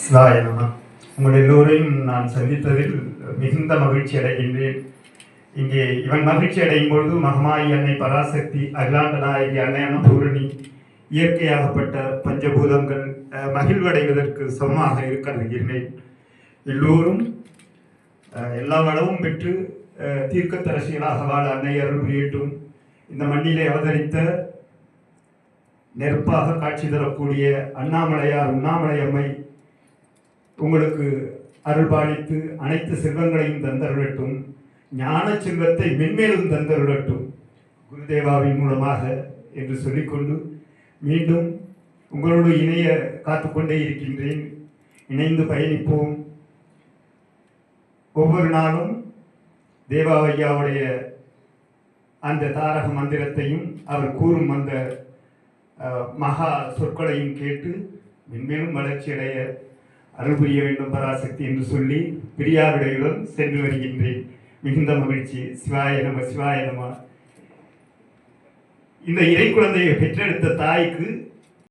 சிவாய நம. உங்கள் எல்லோரையும் நான் சந்தித்ததில் மிகுந்த மகிழ்ச்சி அடைகின்றேன். இங்கே இவன் மகிழ்ச்சி அடையும் பொழுது மகமாயி அன்னை பராசக்தி, அகிலாண்ட நாயகி அன்னையான பூரணி, இயற்கையாகப்பட்ட பஞ்சபூதங்கள் மகிழ்வடைவதற்கு சமமாக இருக்க கருதுகிறேன். எல்லோரும் எல்லா வளமும் பெற்று தீர்க்கத்தரசிகளாக வாழ அன்னை அருள் புரியட்டும். இந்த மண்ணிலே அவதரித்த நெருப்பாக காட்சி தரக்கூடிய அண்ணாமலையார் உண்ணாமலை அம்மை உங்களுக்கு அருள்பாலித்து அனைத்து செல்வங்களையும் தந்தருளட்டும். ஞான செல்வத்தை மென்மேலும் தந்தருளட்டும் குருதேவாவின் மூலமாக என்று சொல்லிக்கொண்டு மீண்டும் உங்களோடு இணைய காத்துக்கொண்டே இருக்கின்றேன். இணைந்து பயணிப்போம். ஒவ்வொரு நாளும் தேவாவையாவுடைய அந்த தாரக மந்திரத்தையும் அவர் கூறும் அந்த மகா சொற்களையும் கேட்டு மென்மேலும் வளர்ச்சியடைய அருள் புரிய வேண்டும் பராசக்தி என்று சொல்லி பிரியாவிடையுடன் சென்று வருகின்றேன். மிகுந்த மகிழ்ச்சி. சிவாய நம, சிவாய நம. இந்த இறை குழந்தையை பெற்றெடுத்த தாய்க்கு